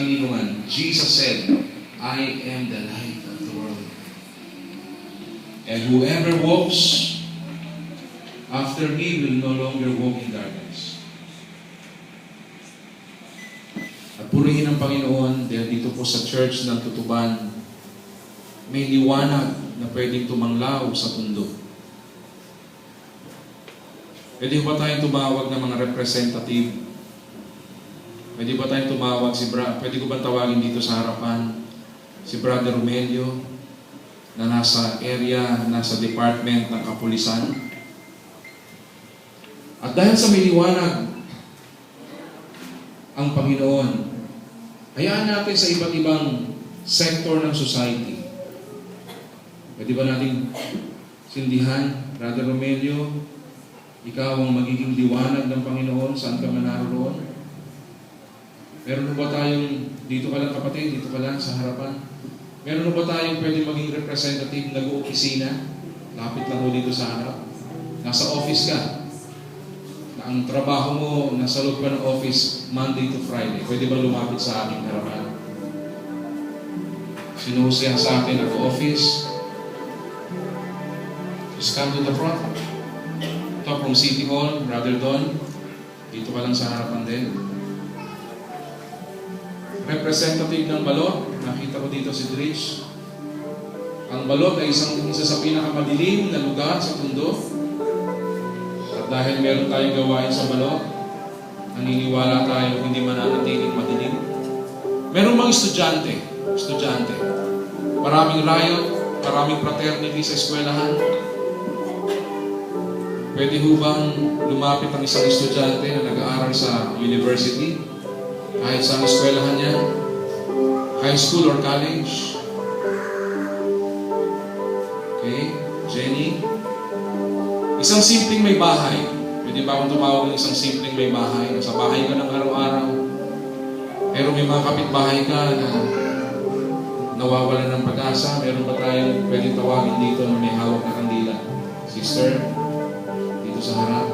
kinalilungan. Jesus said, I am the light of the world. And whoever walks after me will no longer walk in darkness. At purihin ang Panginoon dahil dito po sa church ng Tutuban, may liwanag na pwedeng tumanglaw sa mundo. Pwede ba tayong tumawag ng mga representative? Pwede ba tayong tumawag pwede ko ba tawagin dito sa harapan si Brother Romelio na nasa department ng kapulisan? At dahil sa may liwanag ang Panginoon, hayaan natin sa iba't ibang sector ng society. Pwede ba natin sindihan, Brother Romelio, ikaw ang magiging liwanag ng Panginoon saan ka man naroon? Meron ba tayong, dito ka lang kapatid, dito ka lang sa harapan? Meron ba tayong pwede maging representative, nag-opisina? Lapit lang mo dito sa harap. Nasa office ka. Ang trabaho mo, nasa loob ka ng office, Monday to Friday. Pwede ba lumapit sa aking harapan? Sinusiya sa atin ang office. Just come to the front. Ito from City Hall, Brother Don. Dito ka lang sa harapan din. Representative ng Balot. Nakita ko dito si Dritch. Ang Balot ay isa sa pinakamadilim na lugar sa mundo. Dahil meron tayong gawain sa Balot, naniniwala tayo hindi mananatiling madilim. Meron mga estudyante. Maraming riot, maraming fraternity sa eskwelahan. Pwede ho bang lumapit ang isang estudyante na nag-aaral sa university, kahit sa eskwelahan niya, high school or college? Okay, Jenny? Isang simpleng may bahay. Pwede ba akong tumawag ng isang simpleng may bahay? Sa bahay ka ng araw-araw. Pero may mga kapitbahay ka na nawawalan ng pag-asa. Meron ba tayong pwede tawagin dito na may hawak na kandila? Sister, dito sa harap.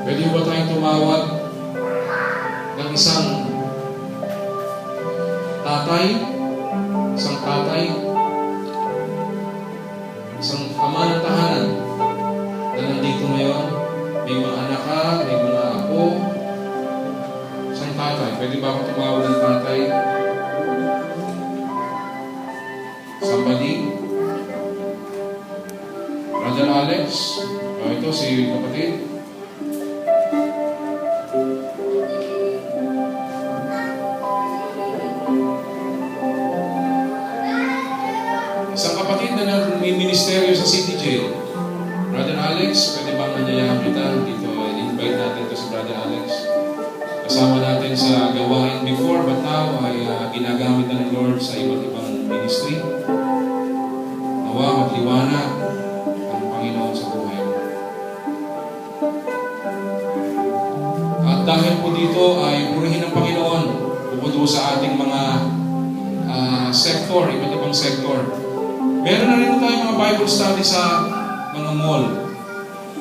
Pwede ba tayong tumawag ng isang tatay, isang ama ng tahanan na nandito ngayon, may mga anak ka, may mga apo, isang tatay. Pwede ba akong tumawag ng tatay? Somebody? Brother Alex? Ito si kapatid. Isang kapatid na may ministeryo sa City Jail. Brother Alex, pwede bang nanyayahan kita dito? I-invite natin ito si Brother Alex. Kasama natin sa gawain before, but now ay ginagamit na ng Lord sa iba't ibang ministry. Nawa, magliwanag ang Panginoon sa buhay mo. At dahil po dito ay purihin ng Panginoon bukod sa ating mga sector, iba't ibang sector. Meron na rin tayo mga Bible study sa mga mall.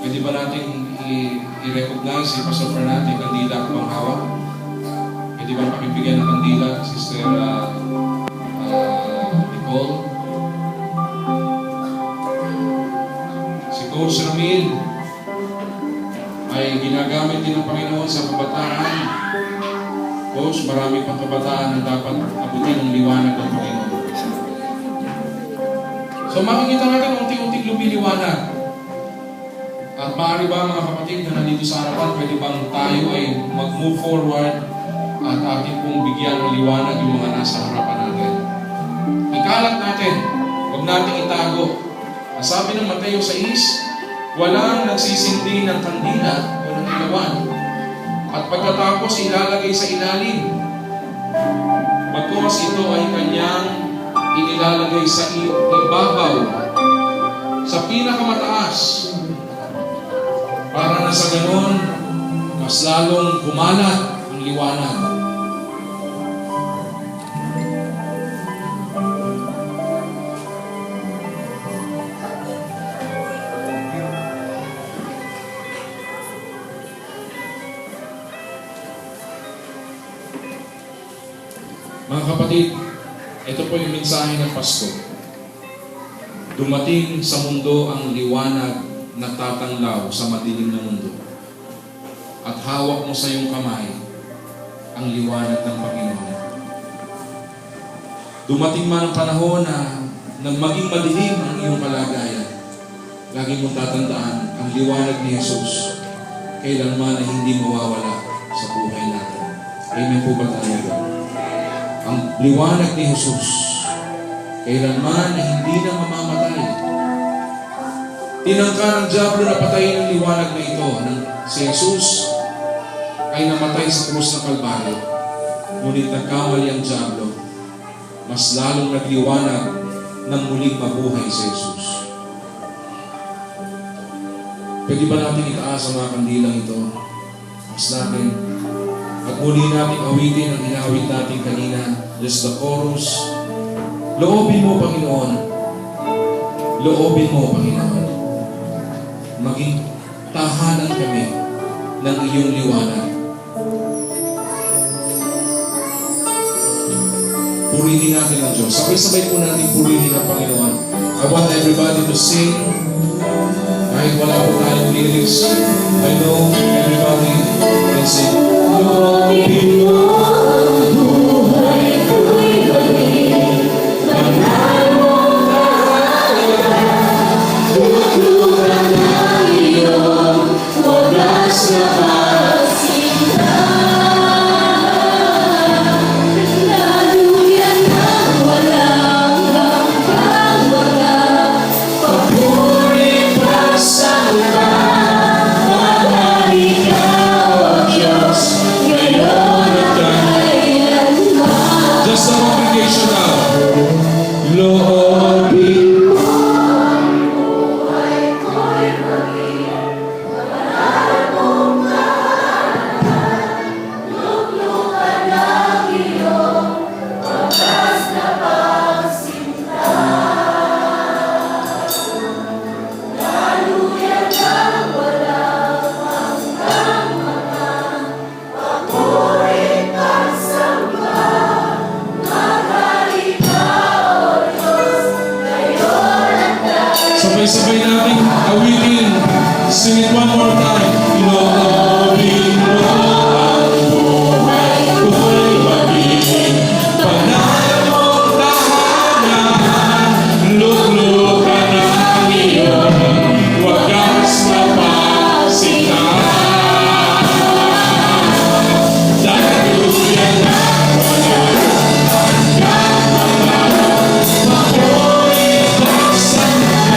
Pwede ba natin i-recognize si Pastor Fernando, kandila kung hawak? Pwede ba pakibigyan ng kandila, Sister Nicole? Si Coach Ramil ay ginagamit din ng Panginoon sa kabataan. Coach, marami pang kabataan na dapat abutin ng liwanag ng Panginoon. So makikita natin unti-unting lumiliwanag. At maaari ba mga kapatid na nandito sa harapan, pwede bang tayo ay mag-move forward at ating pong bigyan ng liwanag yung mga nasa harapan natin? Ikalat natin, huwag natin itago. Ang sabi ng Mateo 6, walang nagsisindi ng kandila o ng ilawan at pagkatapos ilalagay sa ilalim. Bagkus ito ay kanyang inilalagay sa ibabaw, sa pinakamataas, para na sa ganon, mas lalong kumalat ang liwanag. Mga kapatid, ito po yung mensahe ng Pasko. Dumating sa mundo ang liwanag na tatanglaw sa madilim na mundo. At hawak mo sa iyong kamay ang liwanag ng Panginoon. Dumating man ang panahon na maging madilim ang iyong kalagayan. Lagi mong tatandaan ang liwanag ni Jesus kailanman ay hindi mawawala sa buhay natin. Amen po ba tayo doon? Ang liwanag ni Jesus kailanman ay hindi na mamamatay. Tinangka ng diablo na patayin ang liwanag na ito. Si Jesus ay namatay sa krus ng Kalbaryo. Ngunit nagkamali ang diablo. Mas lalong nagliwanag ng muling mabuhay si Jesus. Pwede ba natin itaas ang mga kandilang ito? Mas natin. At muli natin awitin ang inawit natin kanina. Just the chorus. Loobin mo, Panginoon. Loobin mo, Panginoon. Maging tahanan kami ng iyong liwanag. Purihin natin ang Diyos. Sabay-sabay po natin purihin ang Panginoon. I want everybody to sing. Kahit wala po tayong lyrics, I know everybody can sing. Loobin mo ang buhay ko'y maging mahal mong mahalaga. Tutulungan ng iyong wagas na pagsinta. Laluyan ng walang hanggang walang papuri pagsamba. Mahal ikaw ang Diyos, ngayon at kailanman. Just the congregation now. Loobin sabay-sabay natin awitin. Sing it one more time. Loobin mo ang buhay ko'y maging panahon mong tahanan. Luklukan ang iyong wagas na pagsinta. Daluyan ang walang hanggang walang papuri pagsamba.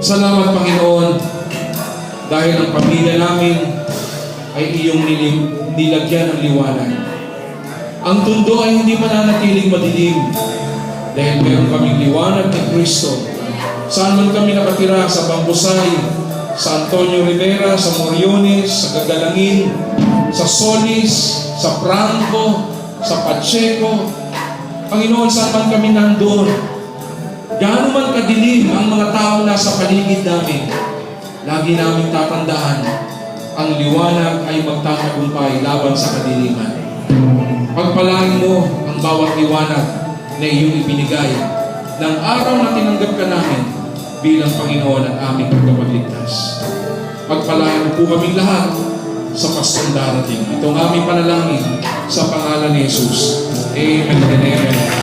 Salamat, Panginoon, dahil ang pamilya namin ay iyong nilagyan ng liwanag. Ang mundo ay hindi mananatiling madilim dahil meron kaming liwanag ni Kristo. Saan man kami nakatira, sa Bambusay, sa Antonio Rivera, sa Moriones, sa Gagalangin, sa Solis, sa Franco, sa Pacheco. Panginoon, saan man kami nandun, gaano man kadilim ang mga tao nasa paligid namin, lagi namin tatandaan, ang liwanag ay magtatagumpay laban sa kadiliman. Pagpalain mo ang bawat liwanag na iyong ibinigay ng araw na tinanggap ka namin bilang Panginoon at aming pagkapagligtas. Pagpalain mo po kaming lahat sa Paskong darating. Ito ang aming panalangin sa pangalan ni Jesus. Amen and amen.